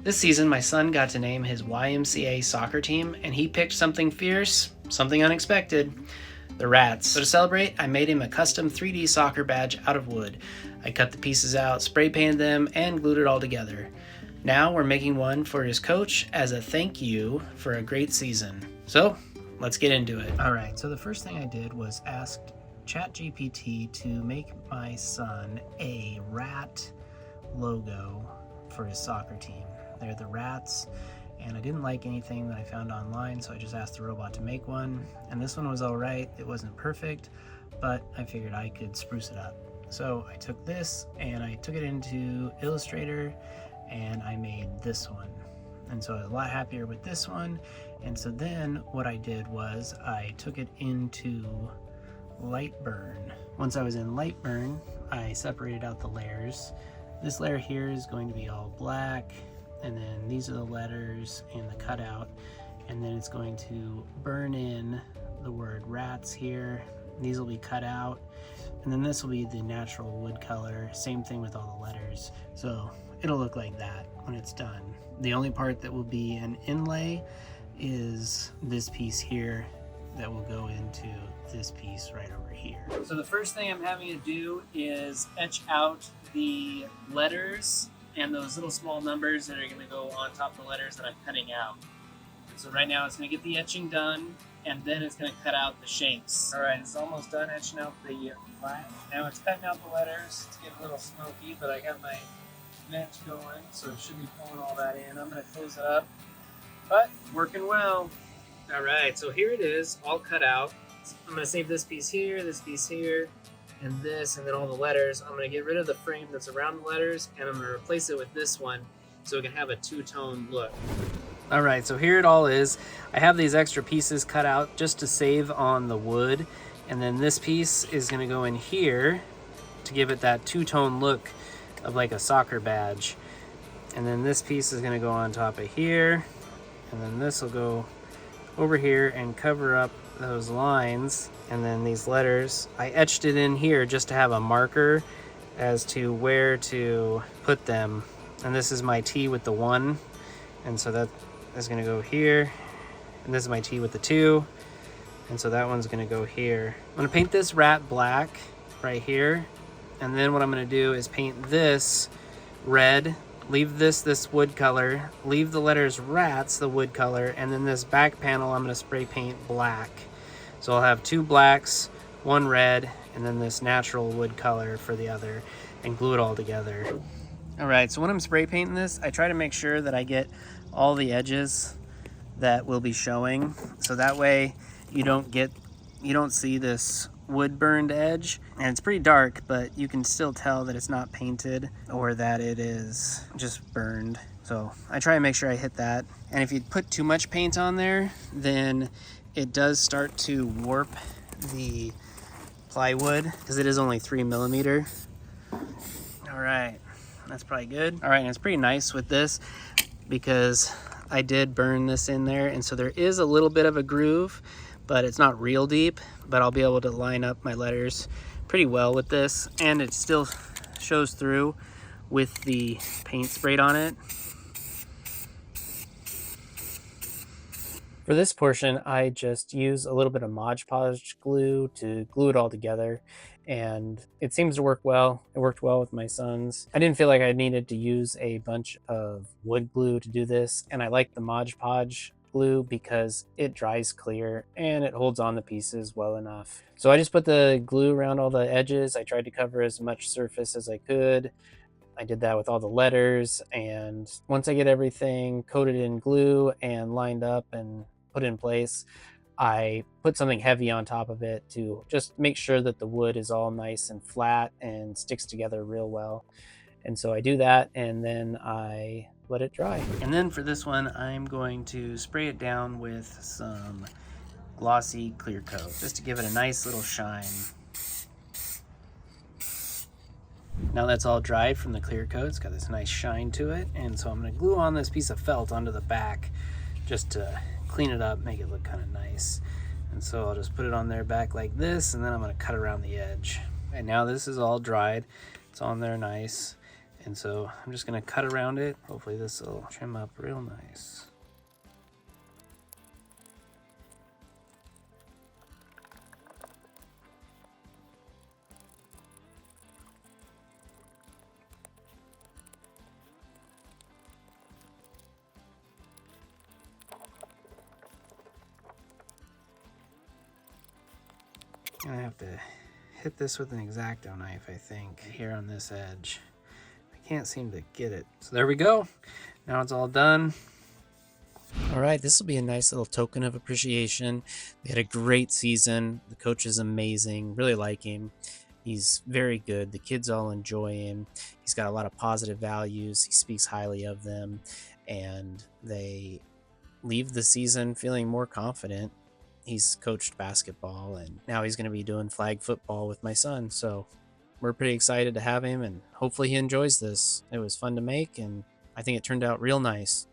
This season, my son got to name his YMCA soccer team, and he picked something fierce, something unexpected, the Rats. So to celebrate, I made him a custom 3D soccer badge out of wood. I cut the pieces out, spray painted them, and glued it all together. Now we're making one for his coach as a thank you for a great season. So let's get into it. All right, so the first thing I did was ask ChatGPT to make my son a rat logo for his soccer team. They're the Rats, and I didn't like anything that I found online, so I just asked the robot to make one, and this one was all right. It wasn't perfect, but I figured I could spruce it up. So I took this and I took it into Illustrator and I made this one. And so I was a lot happier with this one. And so then what I did was I took it into Lightburn. Once I was in Lightburn, I separated out the layers. This layer here is going to be all black, and then these are the letters and the cutout, and then it's going to burn in the word rats here. These will be cut out, and then this will be the natural wood color. Same thing with all the letters. So it'll look like that when it's done. The only part that will be an inlay is this piece here that will go into this piece right over here. So the first thing I'm having to do is etch out the letters and those little small numbers that are going to go on top of the letters that I'm cutting out. So right now it's going to get the etching done, and then it's going to cut out the shapes. All right, it's almost done etching out the line. Now it's cutting out the letters. It's getting a little smoky, but I got my match going, so it should be pulling all that in. I'm going to close it up, but working well. All right, so here it is, all cut out. I'm going to save this piece here, and then all the letters. I'm going to get rid of the frame that's around the letters, and I'm going to replace it with this one so it can have a two-tone look. All right, so here it all is. I have these extra pieces cut out just to save on the wood, and then this piece is going to go in here to give it that two-tone look of like a soccer badge. And then this piece is going to go on top of here, and then this will go over here and cover up those lines. And then these letters, I etched it in here just to have a marker as to where to put them. And this is my T with the 1, and so that is going to go here, and this is my T with the 2, and so that one's going to go here. I'm going to paint this rat black right here, and then what I'm going to do is paint this red, leave this wood color, leave the letters rats the wood color, and then this back panel I'm going to spray paint black. So I'll have 2 blacks, 1 red, and then this natural wood color for the other, and glue it all together. All right, so when I'm spray painting this, I try to make sure that I get all the edges that will be showing, so that way you don't see this wood burned edge, and it's pretty dark, but you can still tell that it's not painted or that it is just burned. So I try to make sure I hit that. And if you put too much paint on there, then it does start to warp the plywood because it is only 3mm. All right, that's probably good. All right, and it's pretty nice with this because I did burn this in there, and so there is a little bit of a groove, but it's not real deep, but I'll be able to line up my letters pretty well with this, and it still shows through with the paint sprayed on it. For this portion, I just use a little bit of Mod Podge glue to glue it all together, and it seems to work well. It worked well with my son's. I didn't feel like I needed to use a bunch of wood glue to do this, and I like the Mod Podge glue because it dries clear and it holds on the pieces well enough. So I just put the glue around all the edges. I tried to cover as much surface as I could. I did that with all the letters, and once I get everything coated in glue and lined up and put in place, I put something heavy on top of it to just make sure that the wood is all nice and flat and sticks together real well. And so I do that, and then I let it dry. And then for this one, I'm going to spray it down with some glossy clear coat just to give it a nice little shine. Now that's all dried from the clear coat, it's got this nice shine to it, and so I'm going to glue on this piece of felt onto the back just to clean it up, make it look kind of nice. And so I'll just put it on there back like this, and then I'm going to cut around the edge. And now this is all dried, it's on there nice, And so I'm just gonna cut around it. Hopefully this will trim up real nice. I have to hit this with an X-Acto knife, I think, here on this edge. I can't seem to get it. So there we go. Now it's all done. All right, this will be a nice little token of appreciation. They had a great season. The coach is amazing. Really like him. He's very good. The kids all enjoy him. He's got a lot of positive values. He speaks highly of them, and they leave the season feeling more confident. He's coached basketball, and now he's going to be doing flag football with my son. So we're pretty excited to have him, and hopefully he enjoys this. It was fun to make, and I think it turned out real nice.